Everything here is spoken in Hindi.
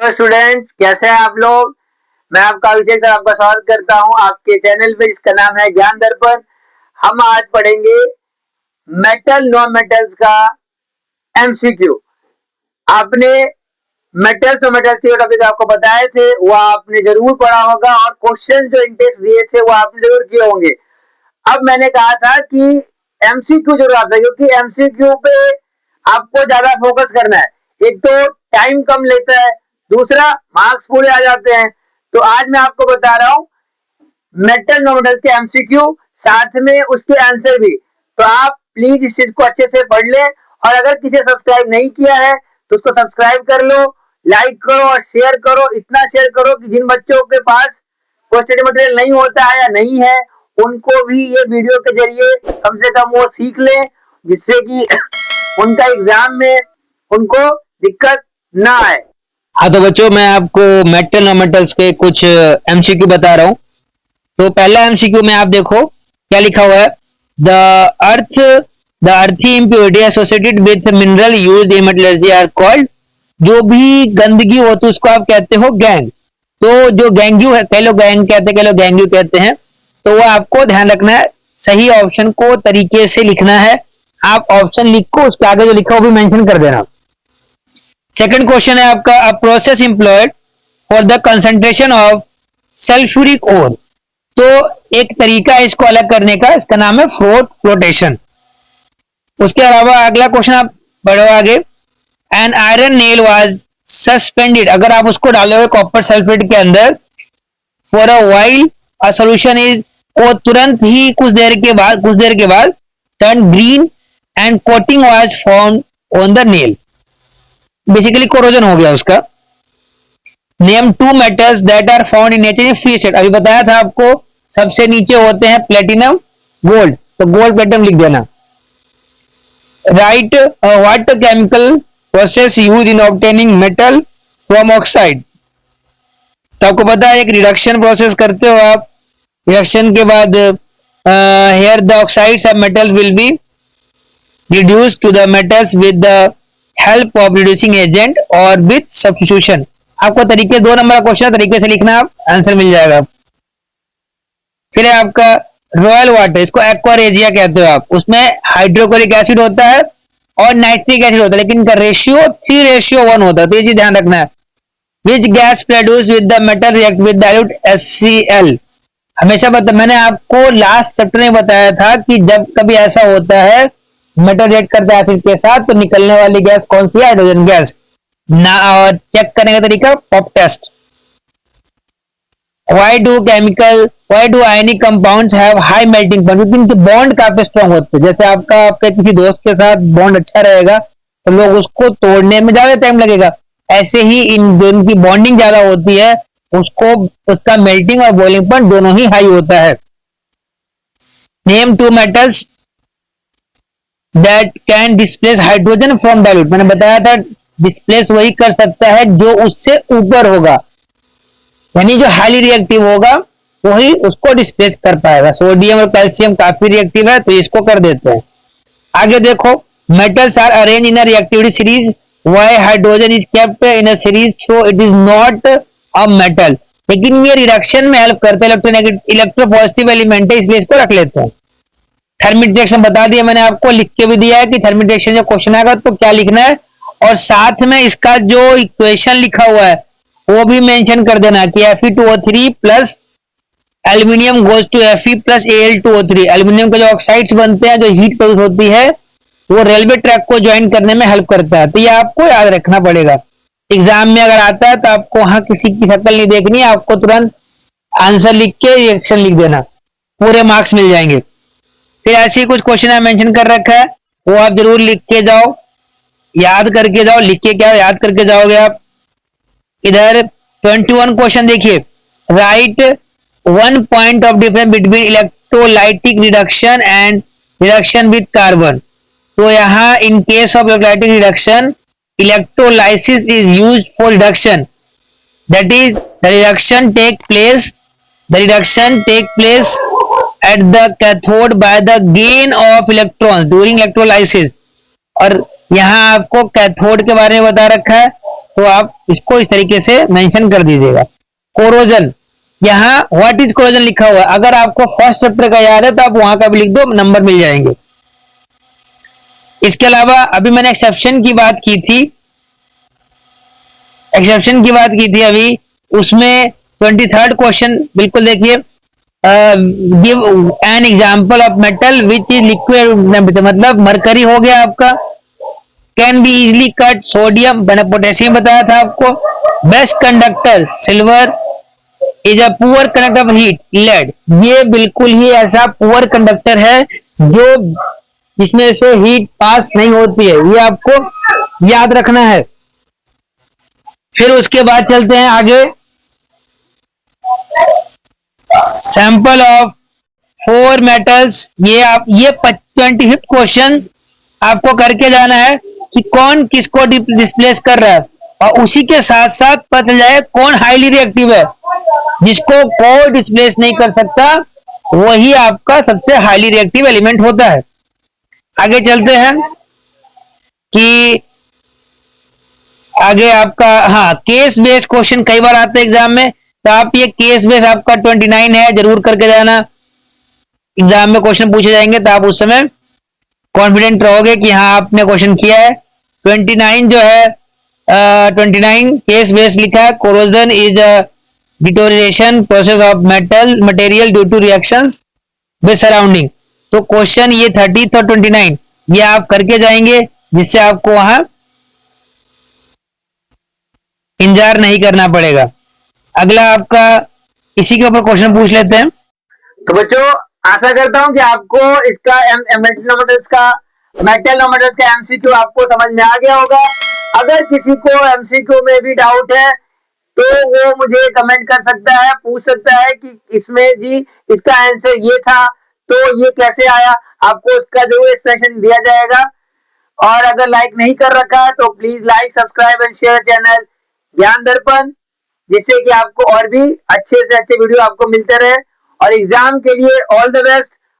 हेलो स्टूडेंट्स, कैसे हैं आप लोग। मैं आपका अभिषेक सर आपका स्वागत करता हूं आपके चैनल पे जिसका नाम है ज्ञान दर्पण। हम आज पढ़ेंगे मेटल नॉन मेटल्स का एमसीक्यू। आपने मेटल्स नॉन मेटल्स के जो टॉपिक आपको बताए थे वो आपने जरूर पढ़ा होगा और क्वेश्चन जो इंटेक्स दिए थे वो आपने जरूर किए होंगे। अब मैंने कहा था कि एमसीक्यू जरूर आता है क्योंकि एमसीक्यू पे आपको ज्यादा फोकस करना है। एक तो टाइम कम लेता है, दूसरा मार्क्स पूरे आ जाते हैं। तो आज मैं आपको बता रहा हूं मेटल नॉन मेटल के एमसीक्यू, साथ में उसके आंसर भी। तो आप प्लीज इस चीज को अच्छे से पढ़ लें और अगर किसी सब्सक्राइब नहीं किया है तो उसको सब्सक्राइब कर लो, लाइक करो और शेयर करो। इतना शेयर करो कि जिन बच्चों के पास कोई स्टडी मटेरियल नहीं होता है या नहीं है उनको भी ये वीडियो के जरिए कम से कम वो सीख लें, जिससे कि उनका एग्जाम में उनको दिक्कत ना आए। हाँ तो बच्चों, मैं आपको मेटल और मेटल्स के कुछ एमसीक्यू बता रहा हूँ। तो पहला एमसीक्यू में आप देखो क्या लिखा हुआ है। The earthy impurity associated with mineral used in metallurgy are called. जो भी गंदगी होती है उसको आप कहते हो गैंग। तो जो गैंग्यू है, कई लोग गैंग कहते हैं, कई लोग गैंग्यू कहते हैं। तो वो आपको ध्यान रखना है, सही ऑप्शन को तरीके से लिखना है। आप ऑप्शन लिखो, उसके आगे जो लिखा वो भी मेंशन कर देना। सेकंड क्वेश्चन है आपका, a process employed for the concentration of sulphuric ore. तो एक तरीका है इसको अलग करने का, इसका नाम है फ्लोटेशन। उसके अलावा अगला क्वेश्चन आप बढ़ो आगे। An iron nail was suspended, अगर आप उसको डालोगे कॉपर सल्फेट के अंदर for a while a solution is, वो तुरंत ही कुछ देर के बाद turn green and coating was formed on the nail. Basically corrosion हो गया उसका। Name two metals that are found in nature in free state. अभी बताया था आपको, सबसे नीचे होते हैं प्लेटिनम गोल्ड, तो गोल्ड प्लेटिनम लिख देना। Right what chemical process use in obtaining metal from oxide. तो आपको पता है एक रिडक्शन प्रोसेस करते हो आप। रिडक्शन के बाद here the oxides of metal will be reduced to the metals with the help of reducing agent or with substitution। आपको तरीके, 2 नंबर का क्वेश्चन तरीके से लिखना, आप आंसर मिल जाएगा। फिर है आपका रॉयल वाटर, इसको एक्वारेजिया कहते हो आप। उसमें हाइड्रोक्लोरिक एसिड होता है और नाइट्रिक एसिड होता है, लेकिन इनका रेशियो 3:1 होता है। तो ये चीज ध्यान रखना है। Which gas produce with the metal react with dilute HCl। हमेशा मैंने आपको लास्ट चैप्टर में बताया था कि जब कभी ऐसा होता है मेटल रिएक्ट करता है एसिड के साथ तो निकलने वाली गैस कौन सी है? Hydrogen gas. ना चेक करने का तरीका pop test. Why do ionic compounds have high melting point? क्योंकि इनके बॉन्ड काफी स्ट्रॉन्ग होते हैं। जैसे आपके किसी दोस्त के साथ बॉन्ड अच्छा रहेगा तो लोग उसको तोड़ने में ज्यादा टाइम लगेगा। ऐसे ही इनकी बॉन्डिंग ज्यादा होती है, उसका मेल्टिंग और बॉइलिंग पॉइंट दोनों ही हाई होता है। Name two metals that can displace hydrogen from dilute. मैंने बताया था डिस्प्लेस वही कर सकता है जो उससे ऊपर होगा, यानी जो हाईली रिएक्टिव होगा वही उसको डिस्प्लेस कर पाएगा। सोडियम और कैल्शियम काफी रिएक्टिव है तो इसको कर देते हैं। आगे देखो, metals are arrange in a reactivity series, why hydrogen is kept in a series so it is not a metal. लेकिन ये रिडक्शन में हेल्प करते हैं, इलेक्ट्रोपॉजिटिव एलिमेंट है इसलिए इसको रख लेते हैं। थर्मिक रिएक्शन बता दिया मैंने आपको, लिख के भी दिया है कि थर्मिक रिएक्शन जब क्वेश्चन आएगा तो क्या लिखना है, और साथ में इसका जो इक्वेशन लिखा हुआ है वो भी मेंशन कर देना कि Fe2O3 plus aluminium goes to Fe plus Al2O3। Aluminium के जो ऑक्साइड्स बनते हैं, जो हीट प्रोड्यूस होती है, वो रेलवे ट्रैक को ज्वाइन करने में हेल्प करता है। तो ये आपको याद रखना पड़ेगा। एग्जाम में अगर आता है तो आपको वहां किसी की शक्ल नहीं देखनी है, आपको तुरंत आंसर लिख के रिएक्शन लिख देना, पूरे मार्क्स मिल जाएंगे। फिर ऐसे कुछ क्वेश्चन मेंशन कर रखा है, वो आप जरूर लिख के जाओ, याद करके जाओ। लिख के क्या याद करके जाओगे आप। इधर 21 क्वेश्चन देखिए, write one point of difference between electrolytic reduction and reduction with carbon. तो यहाँ in case of electrolytic reduction, electrolysis is used for reduction, that is the reduction take place at the cathode by the gain of electrons during electrolysis। और यहाँ आपको कैथोड के बारे में बता रखा है, तो आप इसको इस तरीके से मेंशन कर दीजिएगा। कोरोजन, यहाँ व्हाट इज कोरोजन लिखा हुआ है, अगर आपको फर्स्ट चैप्टर का याद है तो आप वहां का भी लिख दो, नंबर मिल जाएंगे। इसके अलावा अभी मैंने एक्सेप्शन की बात की थी, अभी उसमें 23rd क्वेश्चन बिल्कुल देखिए, give an example of metal which is liquid, मतलब मरकरी हो गया आपका, can be easily cut, sodium, मैंने पोटेशियम बताया था आपको, best conductor silver, is a poor conductor of heat, lead, ये बिल्कुल ही ऐसा पुअर कंडक्टर है जो जिसमें से हीट पास नहीं होती है, ये आपको याद रखना है। फिर उसके बाद चलते हैं आगे, सैंपल ऑफ 4 मेटल्स, ये 25th क्वेश्चन आपको करके जाना है कि कौन किसको डिस्प्लेस कर रहा है, और उसी के साथ साथ पता चल जाए कौन हाईली रिएक्टिव है, जिसको कोई डिस्प्लेस नहीं कर सकता वही आपका सबसे हाईली रिएक्टिव एलिमेंट होता है। आगे चलते हैं कि आगे आपका, हाँ, केस बेस्ड क्वेश्चन कई बार आते हैं एग्जाम में, तो आप ये केस बेस्ड आपका 29 है, जरूर करके जाना, एग्जाम में क्वेश्चन पूछे जाएंगे तो आप उस समय कॉन्फिडेंट रहोगे कि हाँ आपने क्वेश्चन किया है। 29 जो है, 29 केस बेस्ड लिखा है, corrosion is deterioration process of material due two reactions with surrounding. तो क्वेश्चन ये 30 और 29 ये आप करके जाएंगे, जिससे आपको वहां इंतजार नहीं करना पड़ेगा। अगला आपका इसी के ऊपर क्वेश्चन पूछ लेते हैं। तो बच्चों, आशा करता हूं कि आपको इसका मेटल नॉमेटल्स का एमसीक्यू आपको समझ में आ गया होगा। अगर किसी को एमसीक्यू में भी डाउट है तो वो मुझे कमेंट कर सकता है, पूछ सकता है कि इसमें जी इसका आंसर ये था तो ये कैसे आया, आपको उसका जरूर एक्सप्लेनेशन दिया जाएगा। और अगर लाइक नहीं कर रखा है तो please like, subscribe and share channel ज्ञान दर्पण, जिससे कि आपको और भी अच्छे से अच्छे वीडियो आपको मिलते रहे। और एग्जाम के लिए ऑल द बेस्ट।